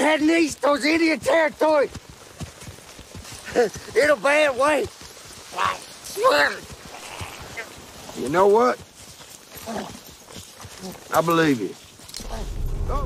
heading east towards Indian Territory. In a bad way. I swear. You know what? I believe you. Oh.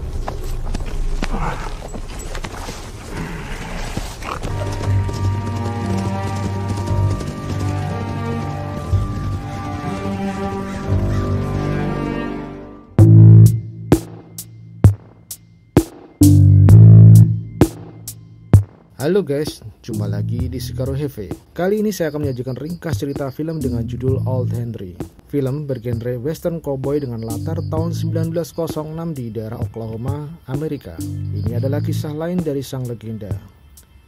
Halo guys, jumpa lagi di Sikaro Heavy. Kali ini saya akan menyajikan ringkas cerita film dengan judul Old Henry. Film bergenre western cowboy dengan latar tahun 1906 di daerah Oklahoma, Amerika. Ini adalah kisah lain dari sang legenda.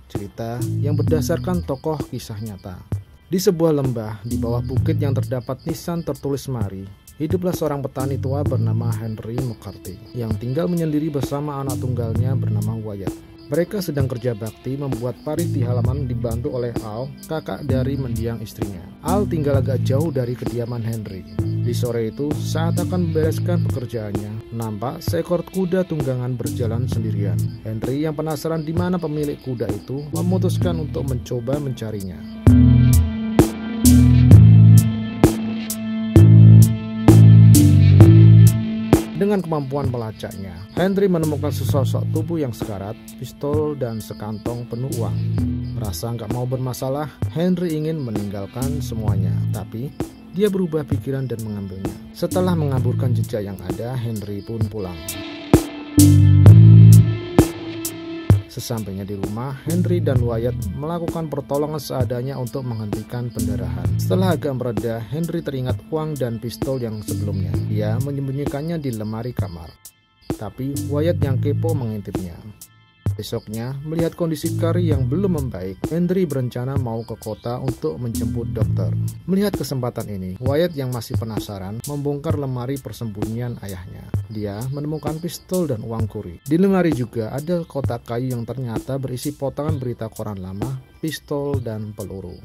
Cerita yang berdasarkan tokoh kisah nyata. Di sebuah lembah di bawah bukit yang terdapat nisan tertulis Mari, hiduplah seorang petani tua bernama Henry McCarthy yang tinggal menyendiri bersama anak tunggalnya bernama Wyatt. Mereka sedang kerja bakti membuat parit di halaman dibantu oleh Al, kakak dari mendiang istrinya. Al tinggal agak jauh dari kediaman Henry. Di sore itu, saat akan membereskan pekerjaannya, nampak seekor kuda tunggangan berjalan sendirian. Henry yang penasaran di mana pemilik kuda itu, memutuskan untuk mencoba mencarinya. Dengan kemampuan melacaknya, Henry menemukan sesosok tubuh yang sekarat, pistol, dan sekantong penuh uang. Merasa nggak mau bermasalah, Henry ingin meninggalkan semuanya. Tapi, dia berubah pikiran dan mengambilnya. Setelah mengaburkan jejak yang ada, Henry pun pulang. Sesampainya di rumah, Henry dan Wyatt melakukan pertolongan seadanya untuk menghentikan pendarahan. Setelah agak mereda, Henry teringat uang dan pistol yang sebelumnya. Dia menyembunyikannya di lemari kamar. Tapi Wyatt yang kepo mengintipnya. Besoknya, melihat kondisi Carrie yang belum membaik, Henry berencana mau ke kota untuk menjemput dokter. Melihat kesempatan ini, Wyatt yang masih penasaran membongkar lemari persembunyian ayahnya. Dia menemukan pistol dan uang kuri. Di lemari juga ada kotak kayu yang ternyata berisi potongan berita koran lama, pistol, dan peluru.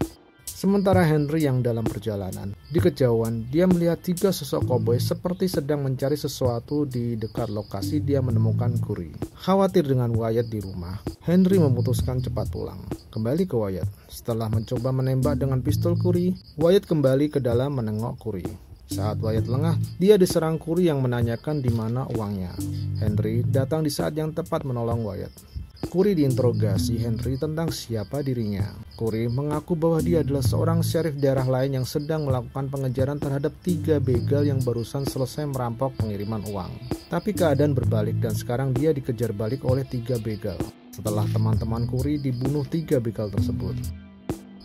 Sementara Henry yang dalam perjalanan, di kejauhan dia melihat tiga sosok koboi seperti sedang mencari sesuatu di dekat lokasi dia menemukan kuri. Khawatir dengan Wyatt di rumah, Henry memutuskan cepat pulang. Kembali ke Wyatt, setelah mencoba menembak dengan pistol kuri, Wyatt kembali ke dalam menengok kuri. Saat Wyatt lengah, dia diserang kuri yang menanyakan di mana uangnya. Henry datang di saat yang tepat menolong Wyatt. Kuri diinterogasi Henry tentang siapa dirinya. Kuri mengaku bahwa dia adalah seorang sheriff daerah lain yang sedang melakukan pengejaran terhadap tiga begal yang barusan selesai merampok pengiriman uang. Tapi keadaan berbalik dan sekarang dia dikejar balik oleh tiga begal. Setelah teman-teman Kuri dibunuh tiga begal tersebut.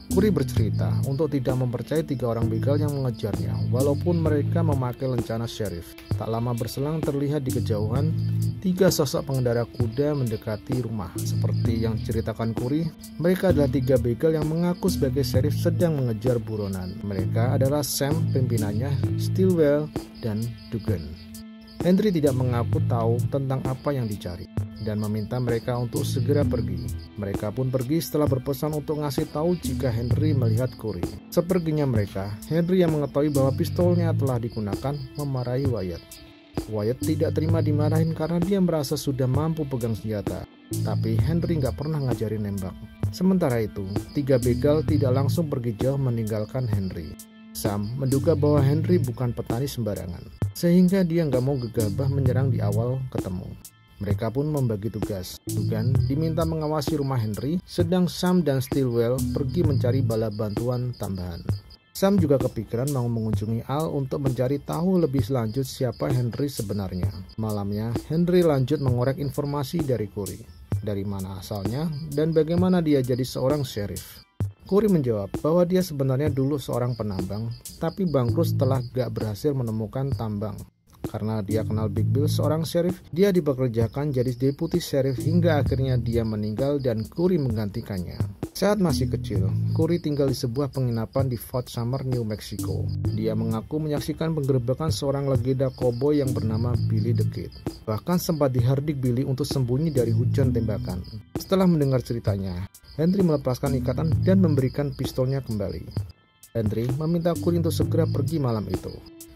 Kuri bercerita untuk tidak mempercayai tiga orang begal yang mengejarnya, walaupun mereka memakai lencana sheriff. Tak lama berselang terlihat di kejauhan, tiga sosok pengendara kuda mendekati rumah. Seperti yang diceritakan Kuri, mereka adalah tiga begal yang mengaku sebagai sheriff sedang mengejar buronan. Mereka adalah Sam, pimpinannya, Stilwell, dan Dugan. Henry tidak mengaku tahu tentang apa yang dicari dan meminta mereka untuk segera pergi. Mereka pun pergi setelah berpesan untuk ngasih tahu jika Henry melihat Kuri. Seperginya mereka, Henry yang mengetahui bahwa pistolnya telah digunakan memarahi Wyatt. Wyatt tidak terima dimarahin karena dia merasa sudah mampu pegang senjata. Tapi Henry nggak pernah ngajarin nembak. Sementara itu, tiga begal tidak langsung pergi jauh meninggalkan Henry. Sam menduga bahwa Henry bukan petani sembarangan, sehingga dia nggak mau gegabah menyerang di awal ketemu. Mereka pun membagi tugas. Dugan diminta mengawasi rumah Henry, sedang Sam dan Stilwell pergi mencari bala bantuan tambahan. Sam juga kepikiran mau mengunjungi Al untuk mencari tahu lebih lanjut siapa Henry sebenarnya. Malamnya, Henry lanjut mengorek informasi dari Kuri. Dari mana asalnya, dan bagaimana dia jadi seorang sheriff. Kuri menjawab bahwa dia sebenarnya dulu seorang penambang, tapi bangkrut setelah gak berhasil menemukan tambang. Karena dia kenal Big Bill, seorang sheriff, dia dipekerjakan jadi deputi sheriff hingga akhirnya dia meninggal dan Kuri menggantikannya. Saat masih kecil, Kuri tinggal di sebuah penginapan di Fort Summer, New Mexico. Dia mengaku menyaksikan penggerebekan seorang legenda koboi yang bernama Billy the Kid. Bahkan sempat dihardik Billy untuk sembunyi dari hujan tembakan. Setelah mendengar ceritanya, Henry melepaskan ikatan dan memberikan pistolnya kembali. Henry meminta Kuri untuk segera pergi malam itu.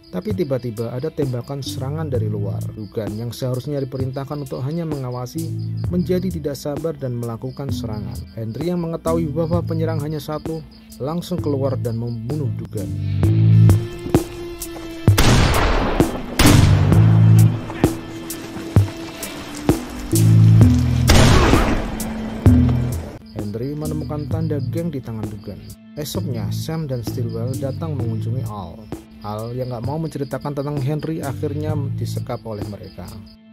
Tapi tiba-tiba ada tembakan serangan dari luar. Dugan yang seharusnya diperintahkan untuk hanya mengawasi menjadi tidak sabar dan melakukan serangan. Henry yang mengetahui bahwa penyerang hanya satu langsung keluar dan membunuh Dugan. Henry menemukan tanda geng di tangan Dugan. Esoknya, Sam dan Stillwell datang mengunjungi Al. Al yang gak mau menceritakan tentang Henry akhirnya disekap oleh mereka.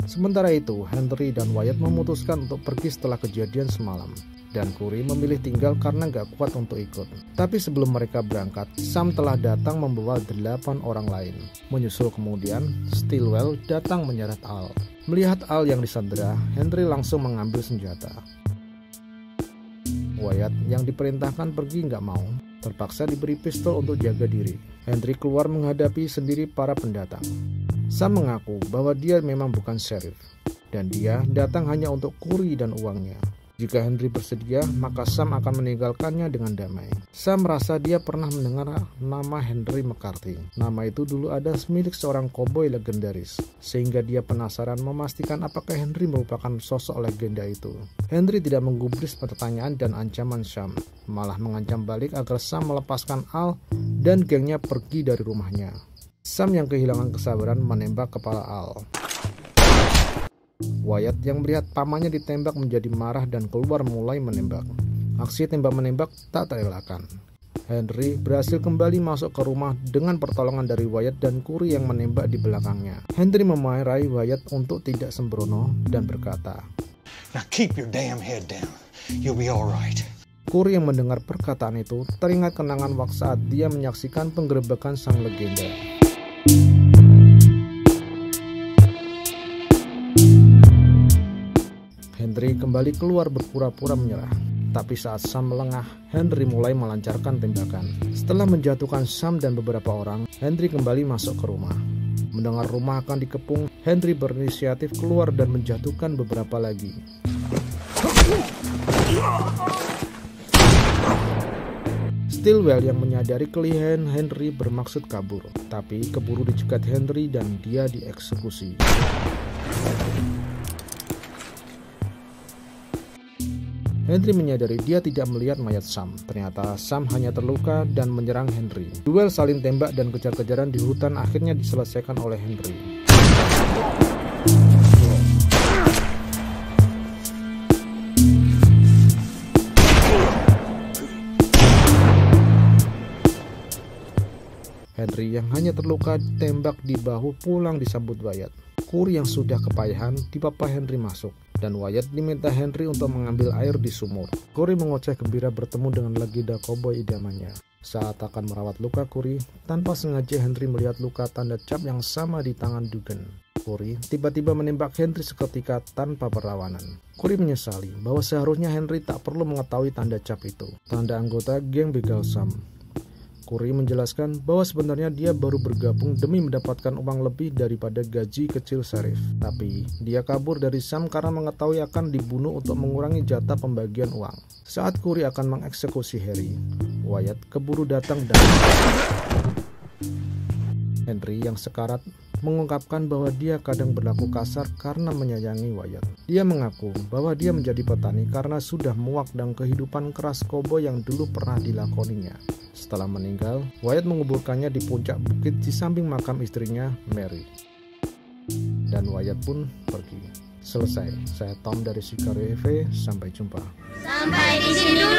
Sementara itu, Henry dan Wyatt memutuskan untuk pergi setelah kejadian semalam. Dan Curry memilih tinggal karena gak kuat untuk ikut. Tapi sebelum mereka berangkat, Sam telah datang membawa 8 orang lain. Menyusul kemudian, Stillwell datang menyeret Al. Melihat Al yang disandera, Henry langsung mengambil senjata. Wyatt yang diperintahkan pergi nggak mau, terpaksa diberi pistol untuk jaga diri. Henry keluar menghadapi sendiri para pendatang. Sam mengaku bahwa dia memang bukan sheriff, dan dia datang hanya untuk Curry dan uangnya. Jika Henry bersedia, maka Sam akan meninggalkannya dengan damai. Sam merasa dia pernah mendengar nama Henry McCarthy. Nama itu dulu ada milik seorang koboi legendaris, sehingga dia penasaran memastikan apakah Henry merupakan sosok legenda itu. Henry tidak menggubris pertanyaan dan ancaman Sam, malah mengancam balik agar Sam melepaskan Al dan gengnya pergi dari rumahnya. Sam yang kehilangan kesabaran menembak kepala Al. Wyatt yang melihat pamannya ditembak menjadi marah dan keluar mulai menembak. Aksi tembak-menembak tak terelakkan. Henry berhasil kembali masuk ke rumah dengan pertolongan dari Wyatt dan Curry yang menembak di belakangnya. Henry memarahi Wyatt untuk tidak sembrono dan berkata, "Now keep your damn head down. You'll be all right." Curry yang mendengar perkataan itu teringat kenangan waktu saat dia menyaksikan penggerebekan sang legenda. Henry kembali keluar berpura-pura menyerah. Tapi saat Sam melengah, Henry mulai melancarkan tembakan. Setelah menjatuhkan Sam dan beberapa orang, Henry kembali masuk ke rumah. Mendengar rumah akan dikepung, Henry berinisiatif keluar dan menjatuhkan beberapa lagi. Stillwell yang menyadari kelihayan Henry bermaksud kabur, tapi keburu dicegat Henry dan dia dieksekusi. Henry menyadari dia tidak melihat mayat Sam. Ternyata Sam hanya terluka dan menyerang Henry. Duel saling tembak dan kejar-kejaran di hutan akhirnya diselesaikan oleh Henry. Henry yang hanya terluka tembak di bahu pulang disambut Wyatt. Curry yang sudah kepayahan dipapa Henry masuk, dan Wyatt diminta Henry untuk mengambil air di sumur. Curry mengoceh gembira bertemu dengan legenda koboi idamannya. Saat akan merawat luka Curry, tanpa sengaja Henry melihat luka tanda cap yang sama di tangan Dugan. Curry tiba-tiba menembak Henry seketika tanpa perlawanan. Curry menyesali bahwa seharusnya Henry tak perlu mengetahui tanda cap itu, tanda anggota geng begal Sam. Curry menjelaskan bahwa sebenarnya dia baru bergabung demi mendapatkan uang lebih daripada gaji kecil sheriff. Tapi dia kabur dari Sam karena mengetahui akan dibunuh untuk mengurangi jatah pembagian uang. Saat Curry akan mengeksekusi Harry, Wyatt keburu datang dan Henry yang sekarat mengungkapkan bahwa dia kadang berlaku kasar karena menyayangi Wyatt. Dia mengaku bahwa dia menjadi petani karena sudah muak dengan kehidupan keras koboi yang dulu pernah dilakoninya. Setelah meninggal, Wyatt menguburkannya di puncak bukit di samping makam istrinya, Mary. Dan Wyatt pun pergi. Selesai. Saya Tom dari Sicario EV. Sampai jumpa. Sampai di sini dulu.